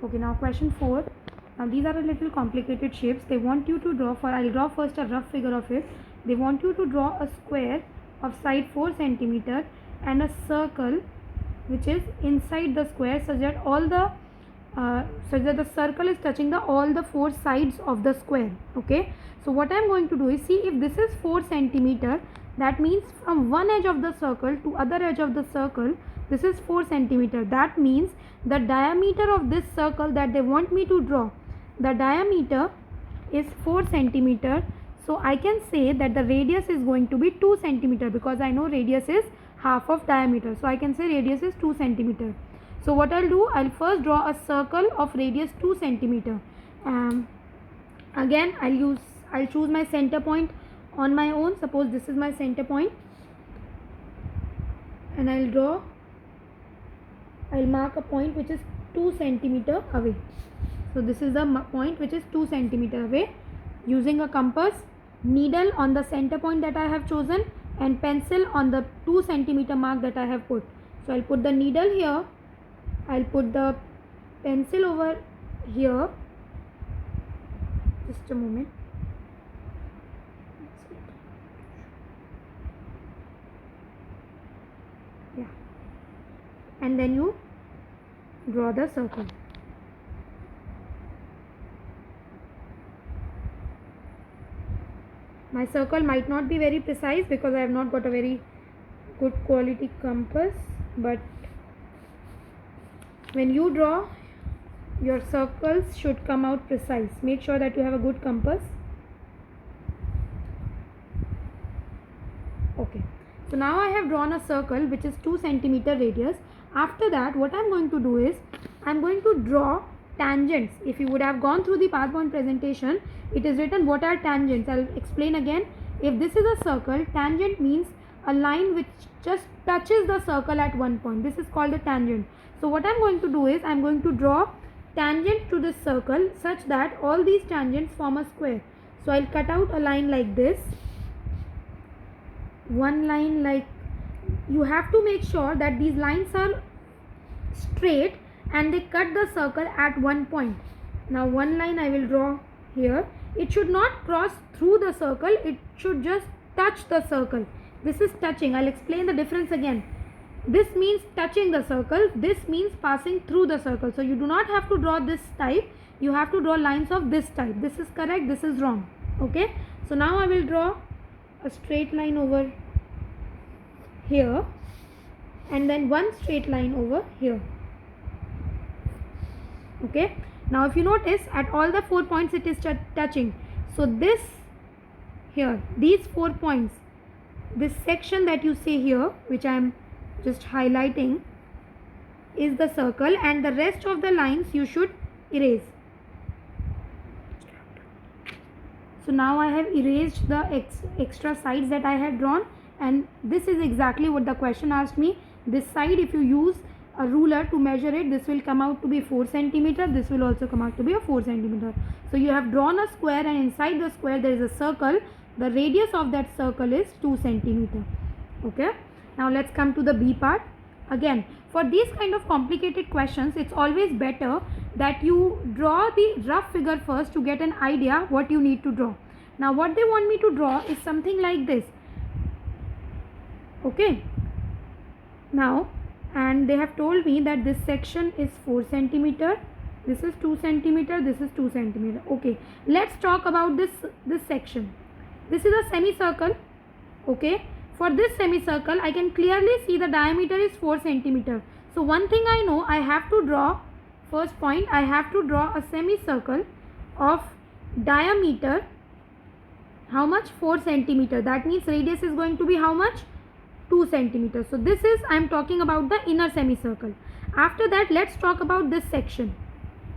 Okay, now question 4. Now these are a little complicated shapes. They want you to draw, I'll draw first a rough figure of it. They want you to draw a square of side 4 centimeter and a circle which is inside the square, such that the circle is touching all the 4 sides of the square. Okay, so what I am going to do is, see, if this is 4 centimeter, that means from one edge of the circle to other edge of the circle, this is 4 centimeter. That means the diameter of this circle that they want me to draw, the diameter is 4 centimeter. So I can say that the radius is going to be 2 centimeter, because I know radius is half of diameter. So I can say radius is 2 centimeter. So what I'll do, I'll first draw a circle of radius 2 centimeter. Again, I'll choose my center point on my own. Suppose this is my center point, and I'll mark a point which is 2 centimeter away. So this is the point which is 2 centimeter away. Using a compass, needle on the center point that I have chosen, and pencil on the 2 centimeter mark that I have put. So I'll put the needle here, I'll put the pencil over here. Just a moment. Yeah, and then you draw the circle. My circle might not be very precise because I have not got a very good quality compass, but when you draw, your circles should come out precise. Make sure that you have a good compass. Okay, so now I have drawn a circle which is 2 centimeter radius. After that, what I am going to do is, I am going to draw tangents. If you would have gone through the PowerPoint presentation, it is written what are tangents. I'll explain again. If this is a circle, tangent means a line which just touches the circle at one point. This is called a tangent. So what I'm going to do is, I'm going to draw tangent to this circle such that all these tangents form a square. So I'll cut out a line like this. One line, like, you have to make sure that these lines are straight and they cut the circle at one point. Now one line I will draw here. It should not cross through the circle, it should just touch the circle. This is touching. I'll explain the difference again. This means touching the circle, this means passing through the circle. So you do not have to draw this type, you have to draw lines of this type. This is correct, this is wrong. Okay, so now I will draw a straight line over here, and then one straight line over here. Okay, now if you notice, at all the 4 points it is touching. So this here, these 4 points, this section that you see here, which I am just highlighting, is the circle, and the rest of the lines you should erase. So now I have erased the extra sides that I had drawn, and this is exactly what the question asked me. This side, if you use a ruler to measure it, this will come out to be 4 centimeter. This will also come out to be a 4 centimeter. So you have drawn a square, and inside the square there is a circle. The radius of that circle is 2 centimeter. Okay, now let's come to the B part. Again, for these kind of complicated questions, it's always better that you draw the rough figure first to get an idea what you need to draw. Now what they want me to draw is something like this. Okay, now, and they have told me that this section is 4 centimeter, this is 2 centimeter, this is 2 centimeter. Okay, let's talk about this section. This is a semicircle. Okay, for this semicircle I can clearly see the diameter is 4 centimeter. So one thing I know, I have to draw, first point, I have to draw a semicircle of diameter, how much? 4 centimeter. That means radius is going to be how much? 2 centimeters. So this is, I am talking about the inner semicircle. After that, let's talk about this section.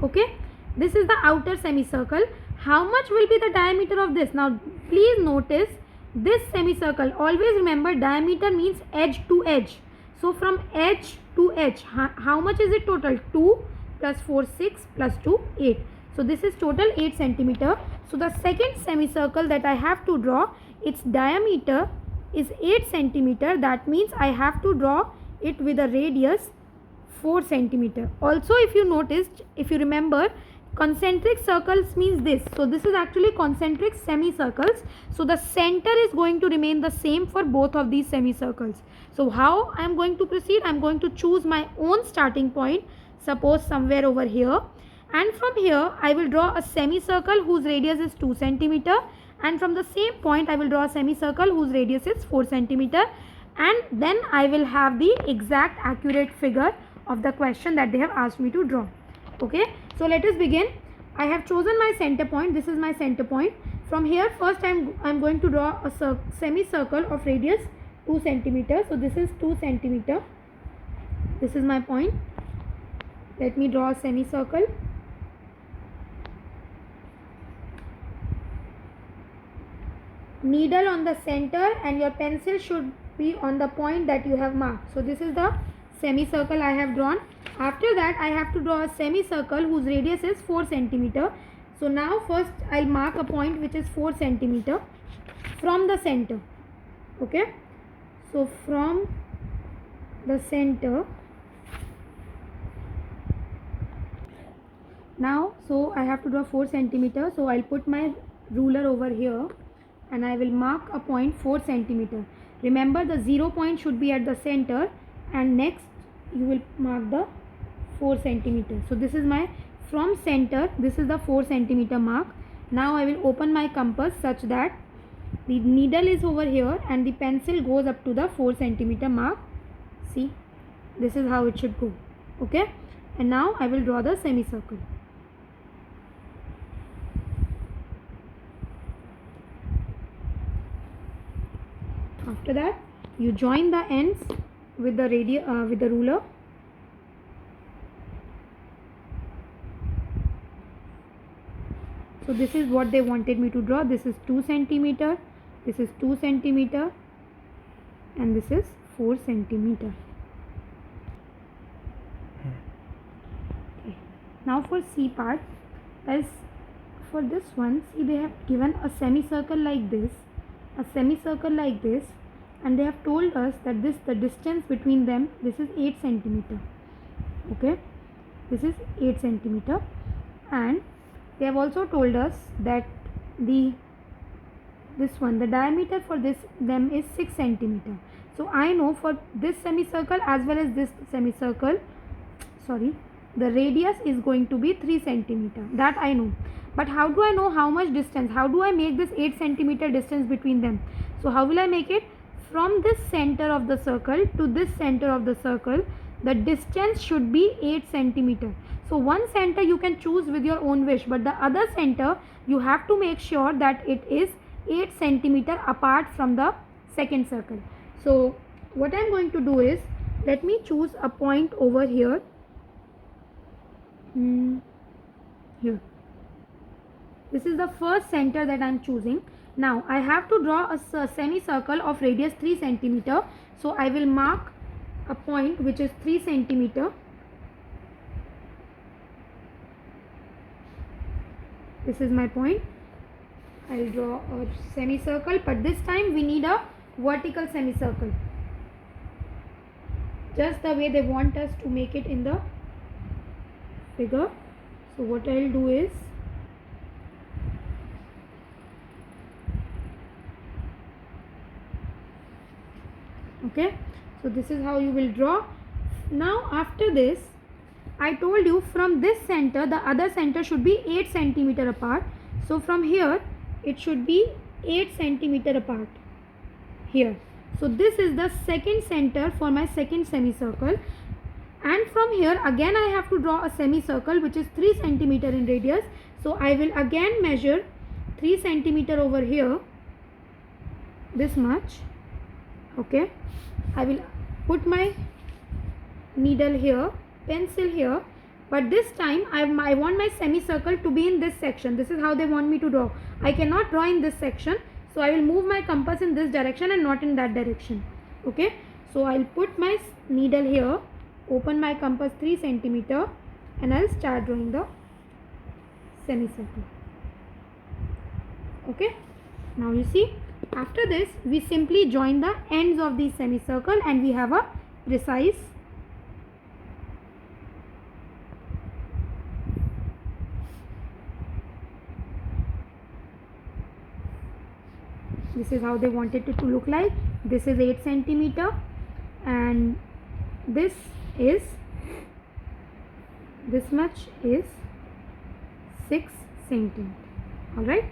Okay, this is the outer semicircle. How much will be the diameter of this? Now please notice, this semicircle, always remember diameter means edge to edge. So from edge to edge, how much is it total? 2 plus 4, 6 plus 2, 8. So this is total 8 centimeter. So the second semicircle that I have to draw, its diameter is 8 centimeter. That means I have to draw it with a radius 4 centimeter. Also, if you noticed, if you remember, concentric circles means this. So this is actually concentric semicircles. So the center is going to remain the same for both of these semicircles. So how I am going to proceed? I am going to choose my own starting point, suppose somewhere over here, and from here I will draw a semicircle whose radius is 2 centimeter, and from the same point I will draw a semicircle whose radius is 4 centimeter, and then I will have the exact accurate figure of the question that they have asked me to draw. Okay, so let us begin. I have chosen my center point. This is my center point. From here first I'm going to draw a semicircle of radius 2 centimeter. So this is 2 centimeter. This is my point. Let me draw a semicircle. Needle on the center and your pencil should be on the point that you have marked. So this is the semicircle I have drawn. After that I have to draw a semicircle whose radius is 4 centimeter. So now first I'll mark a point which is 4 centimeter from the center. Okay, so from the center now, so I have to draw 4 centimeter. So I'll put my ruler over here and I will mark a point 4 centimeter. Remember, the 0 point should be at the center, and next you will mark the 4 centimeter. So this is my from center, this is the 4 centimeter mark. Now I will open my compass such that the needle is over here and the pencil goes up to the 4 centimeter mark. See, this is how it should go. Okay, and now I will draw the semicircle. After that you join the ends with the with the ruler. So this is what they wanted me to draw. This is 2 centimeter, this is 2 centimeter, and this is 4 centimeter. Okay. Now for C part, as for this one, see, they have given a semicircle like this, a semicircle like this, and they have told us that the distance between them, this is 8 centimeter. Okay, this is 8 centimeter, and they have also told us that the diameter for them is 6 centimeter. So I know for this semicircle as well as this semicircle, the radius is going to be 3 centimeter. That I know. But how do I know how much distance? How do I make this 8 centimeter distance between them? So how will I make it? From this center of the circle to this center of the circle, the distance should be 8 centimeter. So one center you can choose with your own wish, but the other center you have to make sure that it is 8 centimeter apart from the second circle. So what I am going to do is, let me choose a point over here. Here. This is the first center that I am choosing. Now I have to draw a semicircle of radius 3 centimeter. So I will mark a point which is 3 centimeter. This is my point. I will draw a semicircle, but this time we need a vertical semicircle, just the way they want us to make it in the figure. So what I will do is, okay, so this is how you will draw. Now after this, I told you from this center the other center should be 8 centimeter apart. So from here it should be 8 centimeter apart here. So this is the second center for my second semicircle, and from here again I have to draw a semicircle which is 3 centimeter in radius. So I will again measure 3 centimeter over here, this much. Okay, I will put my needle here, pencil here, but this time I want my semicircle to be in this section. This is how they want me to draw. I cannot draw in this section, so I will move my compass in this direction and not in that direction. Okay, so I'll put my needle here, open my compass 3 centimeter, and I'll start drawing the semicircle. Okay, now you see, after this we simply join the ends of the semicircle and we have a precise This is how they wanted it to look like. This is 8 centimeter, and this is, this much is 6 centimeter. All right.